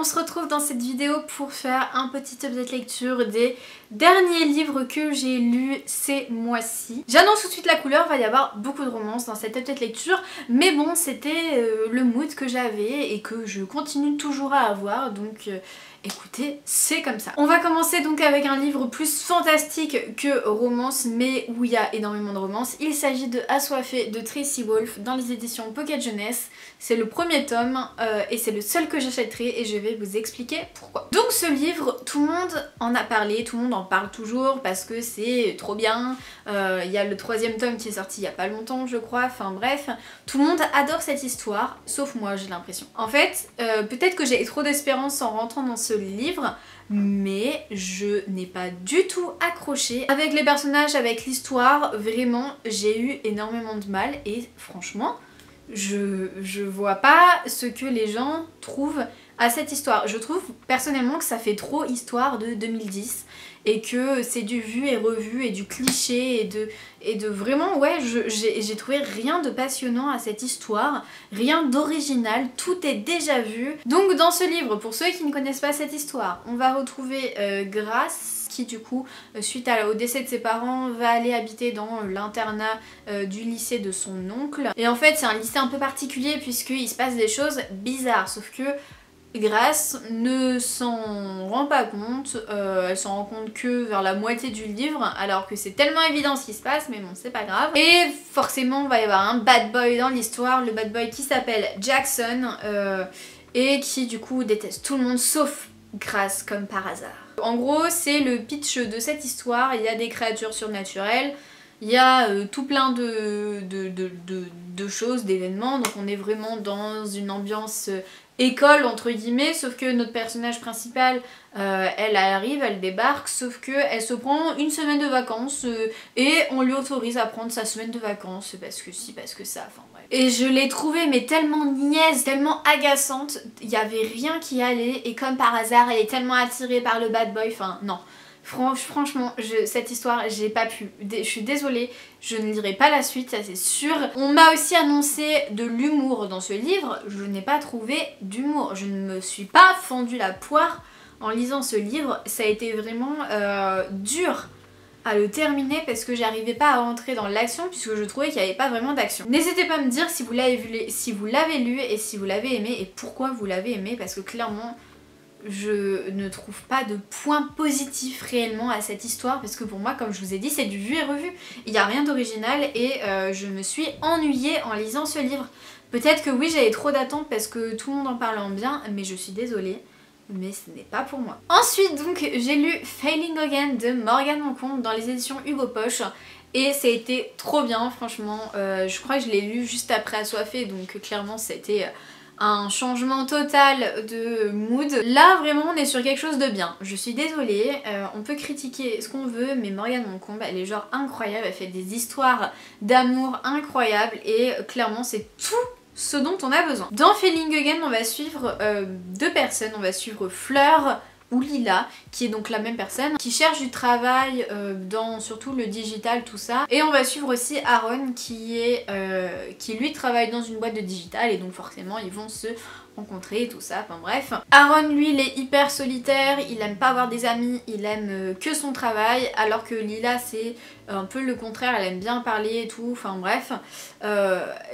on se retrouve dans cette vidéo pour faire un petit update lecture des derniers livres que j'ai lus ces mois-ci. J'annonce tout de suite la couleur, il va y avoir beaucoup de romances dans cette update lecture, mais bon, c'était le mood que j'avais et que je continue toujours à avoir, donc écoutez, c'est comme ça. On va commencer donc avec un livre plus fantastique que romance, mais où il y a énormément de romance. Il s'agit de Assoiffé de Tracy Wolff dans les éditions Pocket Jeunesse. C'est le premier tome et c'est le seul que j'achèterai et je vais vous expliquer pourquoi. Donc ce livre, tout le monde en a parlé, tout le monde en parle toujours parce que c'est trop bien. Il y a le troisième tome qui est sorti il y a pas longtemps je crois, enfin bref. Tout le monde adore cette histoire, sauf moi j'ai l'impression. En fait, peut-être que j'ai trop d'espérance en rentrant dans ce livre, mais je n'ai pas du tout accroché avec les personnages, avec l'histoire. Vraiment, j'ai eu énormément de mal et franchement, je vois pas ce que les gens trouvent à cette histoire. Je trouve personnellement que ça fait trop histoire de 2010 et que c'est du vu et revu et du cliché et de vraiment, ouais, j'ai trouvé rien de passionnant à cette histoire, rien d'original, tout est déjà vu. Donc dans ce livre, pour ceux qui ne connaissent pas cette histoire, on va retrouver Grace qui du coup, suite au décès de ses parents, va aller habiter dans l'internat du lycée de son oncle. Et en fait c'est un lycée un peu particulier puisqu'il se passe des choses bizarres, sauf que Grace ne s'en rend pas compte, elle s'en rend compte que vers la moitié du livre, alors que c'est tellement évident ce qui se passe, mais bon c'est pas grave. Et forcément il va y avoir un bad boy dans l'histoire, le bad boy qui s'appelle Jackson, et qui du coup déteste tout le monde sauf Grace comme par hasard. En gros c'est le pitch de cette histoire, il y a des créatures surnaturelles, il y a tout plein de choses, d'événements, donc on est vraiment dans une ambiance école entre guillemets, sauf que notre personnage principal, elle arrive, elle débarque, sauf que elle se prend une semaine de vacances et on lui autorise à prendre sa semaine de vacances parce que si, parce que ça, enfin bref. Et je l'ai trouvée mais tellement niaise, tellement agaçante, il y avait rien qui allait et comme par hasard elle est tellement attirée par le bad boy, enfin non. Franchement, cette histoire, j'ai pas pu. Je suis désolée, je ne lirai pas la suite, ça c'est sûr. On m'a aussi annoncé de l'humour dans ce livre, je n'ai pas trouvé d'humour. Je ne me suis pas fendu la poire en lisant ce livre. Ça a été vraiment dur à le terminer parce que j'arrivais pas à rentrer dans l'action puisque je trouvais qu'il n'y avait pas vraiment d'action. N'hésitez pas à me dire si vous l'avez lu et si vous l'avez aimé et pourquoi vous l'avez aimé, parce que clairement je ne trouve pas de point positif réellement à cette histoire parce que pour moi, comme je vous ai dit, c'est du vu et revu. Il n'y a rien d'original et je me suis ennuyée en lisant ce livre. Peut-être que oui, j'avais trop d'attentes parce que tout le monde en parlait en bien, mais je suis désolée, mais ce n'est pas pour moi. Ensuite donc, j'ai lu Failing Again de Morgane Moncombe dans les éditions Hugo Poche. Et ça a été trop bien, franchement. Je crois que je l'ai lu juste après Assoiffé, donc clairement c'était un changement total de mood. Là vraiment on est sur quelque chose de bien. Je suis désolée, on peut critiquer ce qu'on veut, mais Morgane Moncombe elle est genre incroyable, elle fait des histoires d'amour incroyables et clairement c'est tout ce dont on a besoin. Dans Failing Again on va suivre deux personnes, on va suivre Fleur ou Lila, qui est donc la même personne, qui cherche du travail dans surtout le digital, tout ça. Et on va suivre aussi Aaron qui lui travaille dans une boîte de digital et donc forcément ils vont se rencontrer, tout ça, enfin bref. Aaron lui il est hyper solitaire, il aime pas avoir des amis, il aime que son travail, alors que Lila c'est un peu le contraire, elle aime bien parler et tout, enfin bref.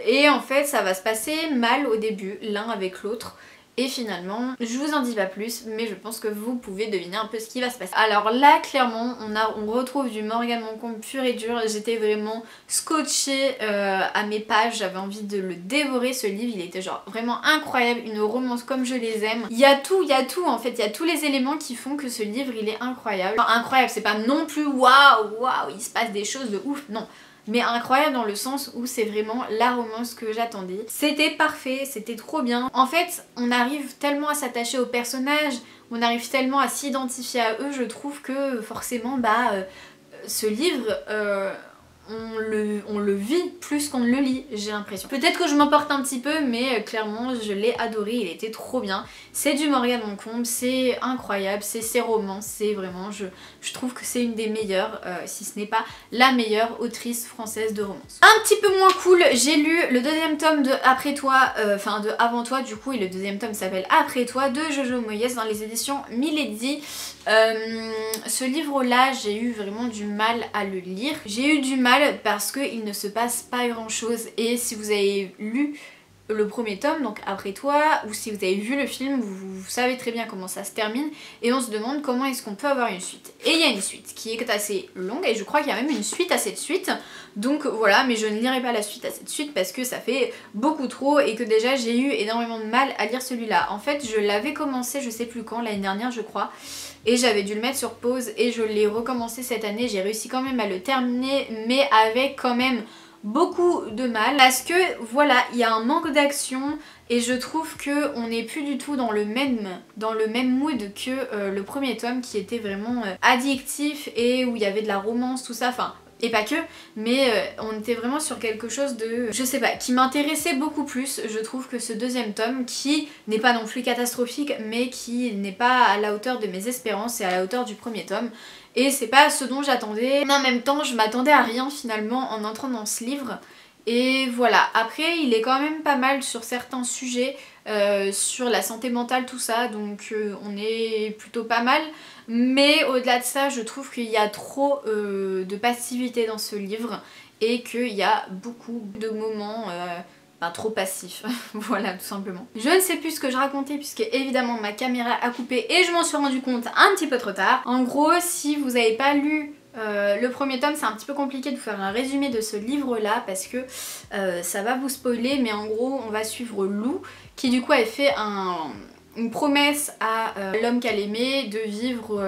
Et en fait ça va se passer mal au début, l'un avec l'autre. Et finalement, je vous en dis pas plus, mais je pense que vous pouvez deviner un peu ce qui va se passer. Alors là, clairement, on retrouve du Morgane Moncombe pur et dur. J'étais vraiment scotchée à mes pages, j'avais envie de le dévorer ce livre. Il était genre vraiment incroyable, une romance comme je les aime. Il y a tout en fait, il y a tous les éléments qui font que ce livre il est incroyable. Enfin, incroyable, c'est pas non plus waouh, il se passe des choses de ouf, non. Mais incroyable dans le sens où c'est vraiment la romance que j'attendais. C'était parfait, c'était trop bien. En fait, on arrive tellement à s'attacher aux personnages, on arrive tellement à s'identifier à eux, je trouve que forcément, ce livre, on le vit plus qu'on ne le lit, j'ai l'impression. Peut-être que je m'emporte un petit peu, mais clairement je l'ai adoré, il était trop bien. C'est du Morgane Moncombe, c'est incroyable, c'est ses romans, c'est vraiment, je trouve que c'est une des meilleures, si ce n'est pas la meilleure autrice française de romance. Un petit peu moins cool, j'ai lu le deuxième tome de Après toi, enfin de Avant toi du coup, et le deuxième tome s'appelle Après toi de Jojo Moyes dans les éditions Milady. Ce livre là j'ai eu vraiment du mal à le lire. J'ai eu du mal parce qu'il ne se passe pas grand chose, et si vous avez lu le premier tome, donc Après toi, ou si vous avez vu le film, vous savez très bien comment ça se termine, et on se demande comment est-ce qu'on peut avoir une suite. Et il y a une suite qui est assez longue, et je crois qu'il y a même une suite à cette suite, donc voilà, mais je ne lirai pas la suite à cette suite parce que ça fait beaucoup trop, et que déjà j'ai eu énormément de mal à lire celui-là. En fait, je l'avais commencé je sais plus quand, l'année dernière je crois, et j'avais dû le mettre sur pause, et je l'ai recommencé cette année. J'ai réussi quand même à le terminer, mais avec quand même beaucoup de mal, parce que voilà, il y a un manque d'action, et je trouve que on n'est plus du tout dans le même mood que le premier tome, qui était vraiment addictif, et où il y avait de la romance, tout ça, enfin, et pas que, mais on était vraiment sur quelque chose de, je sais pas, qui m'intéressait beaucoup plus, je trouve, que ce deuxième tome, qui n'est pas non plus catastrophique, mais qui n'est pas à la hauteur de mes espérances et à la hauteur du premier tome. Et c'est pas ce dont j'attendais, mais en même temps je m'attendais à rien finalement en entrant dans ce livre. Et voilà, après il est quand même pas mal sur certains sujets, sur la santé mentale, tout ça, donc on est plutôt pas mal. Mais au-delà de ça, je trouve qu'il y a trop de passivité dans ce livre, et qu'il y a beaucoup de moments trop passif, voilà, tout simplement. Je ne sais plus ce que je racontais, puisque évidemment ma caméra a coupé et je m'en suis rendu compte un petit peu trop tard. En gros, si vous n'avez pas lu le premier tome, c'est un petit peu compliqué de vous faire un résumé de ce livre là, parce que ça va vous spoiler, mais en gros on va suivre Lou, qui du coup a fait une promesse à l'homme qu'elle aimait de vivre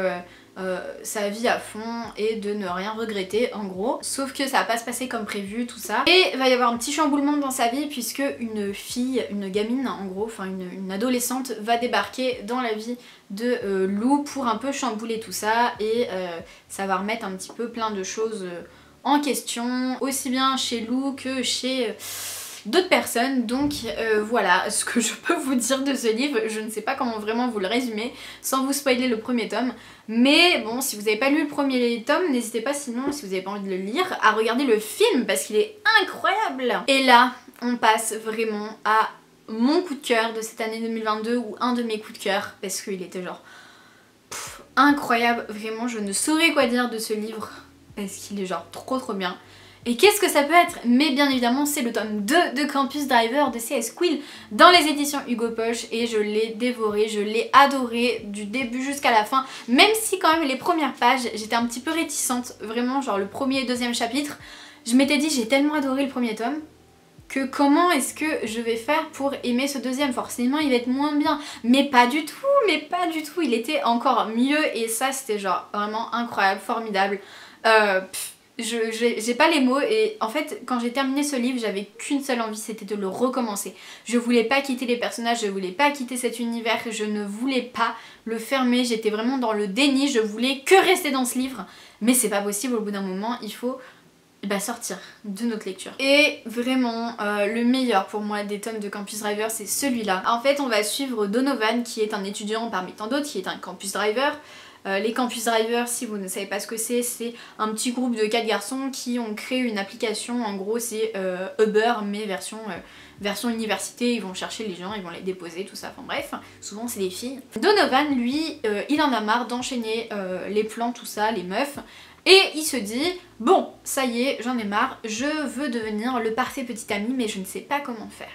sa vie à fond et de ne rien regretter, en gros. Sauf que ça va pas se passer comme prévu, tout ça. Et il va y avoir un petit chamboulement dans sa vie, puisque une fille, une gamine en gros, enfin une adolescente, va débarquer dans la vie de Lou pour un peu chambouler tout ça, et ça va remettre un petit peu plein de choses en question, aussi bien chez Lou que chez d'autres personnes. Donc voilà ce que je peux vous dire de ce livre. Je ne sais pas comment vraiment vous le résumer sans vous spoiler le premier tome, mais bon, si vous n'avez pas lu le premier tome, n'hésitez pas, sinon, si vous n'avez pas envie de le lire, à regarder le film parce qu'il est incroyable. Et là on passe vraiment à mon coup de cœur de cette année 2022, ou un de mes coups de cœur, parce qu'il était genre incroyable, vraiment je ne saurais quoi dire de ce livre parce qu'il est genre trop bien. Et qu'est-ce que ça peut être? Mais bien évidemment c'est le tome 2 de Campus Driver de C.S. Quill dans les éditions Hugo Poche, et je l'ai dévoré, je l'ai adoré du début jusqu'à la fin, même si quand même les premières pages j'étais un petit peu réticente, vraiment, genre le premier et deuxième chapitre, je m'étais dit j'ai tellement adoré le premier tome que comment est-ce que je vais faire pour aimer ce deuxième? Forcément il va être moins bien, mais pas du tout, il était encore mieux, et ça c'était genre vraiment incroyable, formidable. J'ai pas les mots, et en fait quand j'ai terminé ce livre j'avais qu'une seule envie, c'était de le recommencer. Je voulais pas quitter les personnages, je voulais pas quitter cet univers, je ne voulais pas le fermer, j'étais vraiment dans le déni, je voulais que rester dans ce livre, mais c'est pas possible, au bout d'un moment il faut sortir de notre lecture. Et vraiment le meilleur pour moi des tomes de Campus Driver, c'est celui-là. En fait on va suivre Donovan, qui est un étudiant parmi tant d'autres, qui est un Campus Driver. Les Campus Drivers, si vous ne savez pas ce que c'est un petit groupe de 4 garçons qui ont créé une application, en gros c'est Uber mais version université, ils vont chercher les gens, ils vont les déposer, tout ça, enfin bref, souvent c'est des filles. Donovan lui, il en a marre d'enchaîner les plans, tout ça, les meufs, et il se dit bon ça y est, j'en ai marre, je veux devenir le parfait petit ami, mais je ne sais pas comment faire.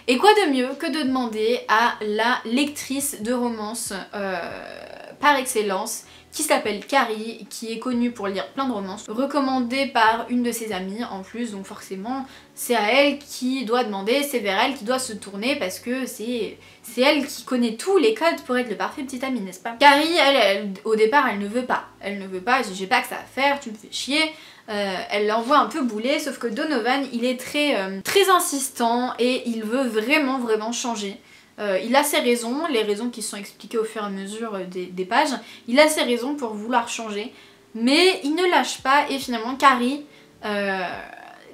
Et quoi de mieux que de demander à la lectrice de romance par excellence, qui s'appelle Carrie, qui est connue pour lire plein de romances, recommandée par une de ses amies en plus, donc forcément c'est à elle qui doit demander, c'est vers elle qui doit se tourner, parce que c'est elle qui connaît tous les codes pour être le parfait petit ami, n'est-ce pas? Carrie, elle, au départ elle ne veut pas, elle dit j'ai pas que ça à faire, tu me fais chier. Elle l'envoie un peu bouler, sauf que Donovan il est très insistant, et il veut vraiment changer. Il a ses raisons, les raisons qui sont expliquées au fur et à mesure des pages, il a ses raisons pour vouloir changer, mais il ne lâche pas, et finalement Carrie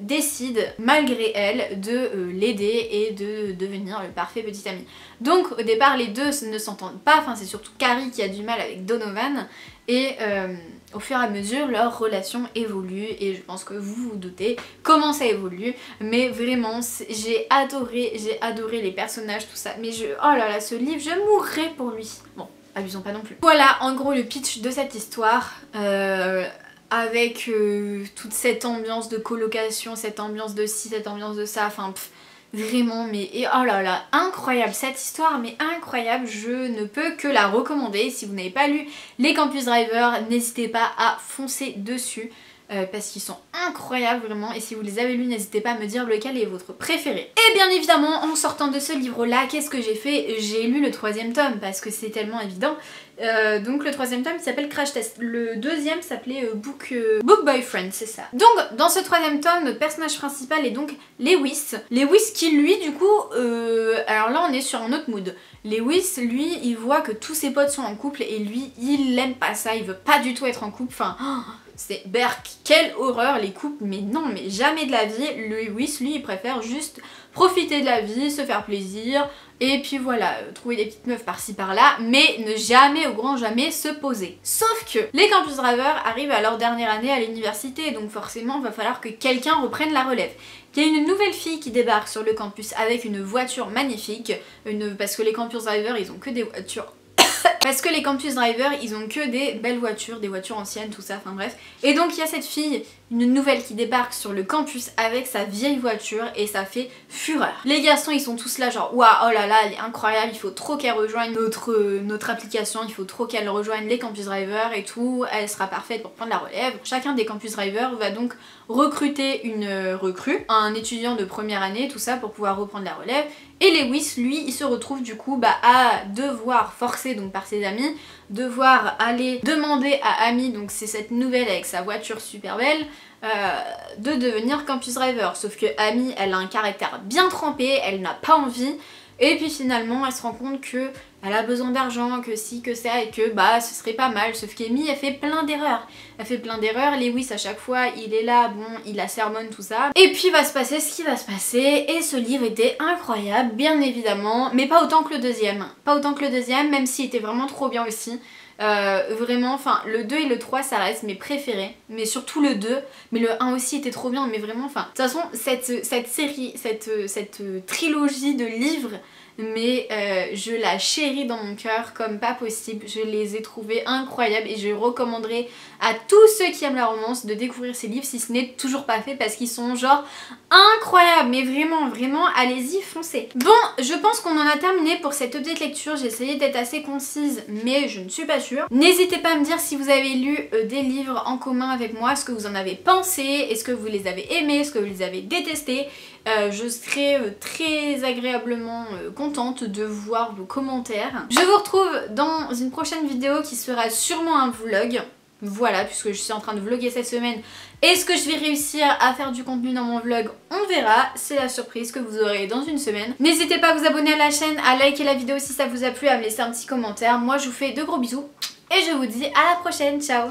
décide malgré elle de l'aider et de devenir le parfait petit ami. Donc au départ les deux ne s'entendent pas, enfin c'est surtout Carrie qui a du mal avec Donovan et au fur et à mesure leur relation évolue et je pense que vous vous doutez comment ça évolue, mais vraiment j'ai adoré les personnages, tout ça, mais oh là là, ce livre, je mourrais pour lui. Bon, abusons pas non plus. Voilà en gros le pitch de cette histoire. Avec toute cette ambiance de colocation, cette ambiance de ci, cette ambiance de ça, enfin vraiment, mais oh là là, incroyable cette histoire, mais incroyable, je ne peux que la recommander. Si vous n'avez pas lu les Campus Driver, n'hésitez pas à foncer dessus. Parce qu'ils sont incroyables vraiment, et si vous les avez lus n'hésitez pas à me dire lequel est votre préféré. Et bien évidemment en sortant de ce livre là, qu'est-ce que j'ai fait? J'ai lu le 3e tome parce que c'est tellement évident. Donc le 3e tome s'appelle Crash Test, le 2e s'appelait Book Boyfriend, c'est ça. Donc dans ce 3e tome, notre personnage principal est donc Lewis. Lewis qui lui du coup, alors là on est sur un autre mood. Lewis lui il voit que tous ses potes sont en couple et lui il aime pas ça, il veut pas du tout être en couple, enfin... C'est berk, quelle horreur les couples, mais non, mais jamais de la vie. Lewis, lui, il préfère juste profiter de la vie, se faire plaisir, et puis voilà, trouver des petites meufs par-ci par-là, mais ne jamais, au grand jamais, se poser. Sauf que les Campus Driver arrivent à leur dernière année à l'université, donc forcément, il va falloir que quelqu'un reprenne la relève. Il y a une nouvelle fille qui débarque sur le campus avec une voiture magnifique, parce que les Campus Driver, ils ont que des voitures... Parce que les Campus Driver, ils ont que des belles voitures, des voitures anciennes, tout ça, enfin bref. Et donc il y a cette fille, une nouvelle qui débarque sur le campus avec sa vieille voiture et ça fait fureur. Les garçons ils sont tous là genre waouh, oh là là, elle est incroyable, il faut trop qu'elle rejoigne notre application, il faut trop qu'elle rejoigne les Campus Driver et tout, elle sera parfaite pour prendre la relève. Chacun des Campus Driver va donc recruter une recrue, un étudiant de première année, tout ça pour pouvoir reprendre la relève. Et Lewis, lui, il se retrouve du coup à devoir forcer donc par ses amis, devoir aller demander à Amy, donc c'est cette nouvelle avec sa voiture super belle, de devenir Campus Driver. Sauf que Amy, elle a un caractère bien trempé, elle n'a pas envie. Et puis finalement elle se rend compte que elle a besoin d'argent, que si, que ça, et que bah ce serait pas mal. Sauf qu'Amy elle fait plein d'erreurs. Elle fait plein d'erreurs, Lewis à chaque fois il est là, bon il la sermonne tout ça. Et puis va se passer ce qui va se passer, et ce livre était incroyable bien évidemment, mais pas autant que le deuxième. Pas autant que le deuxième, même s'il était vraiment trop bien aussi. Vraiment, enfin le 2 et le 3 ça reste mes préférés, mais surtout le 2, mais le 1 aussi était trop bien, mais vraiment, enfin de toute façon cette série, cette trilogie de livres, mais je la chéris dans mon cœur comme pas possible. Je les ai trouvés incroyables et je recommanderais à tous ceux qui aiment la romance de découvrir ces livres si ce n'est toujours pas fait, parce qu'ils sont genre incroyables, mais vraiment vraiment allez-y, foncez. Bon, je pense qu'on en a terminé pour cette update lecture. J'ai essayé d'être assez concise mais je ne suis pas sûre. N'hésitez pas à me dire si vous avez lu des livres en commun avec moi, ce que vous en avez pensé, est-ce que vous les avez aimés, est-ce que vous les avez détestés. Je serai très agréablement contente de voir vos commentaires. Je vous retrouve dans une prochaine vidéo qui sera sûrement un vlog. Voilà, puisque je suis en train de vlogger cette semaine. Est-ce que je vais réussir à faire du contenu dans mon vlog? On verra, c'est la surprise que vous aurez dans une semaine. N'hésitez pas à vous abonner à la chaîne, à liker la vidéo si ça vous a plu, à me laisser un petit commentaire. Moi je vous fais de gros bisous et je vous dis à la prochaine, ciao!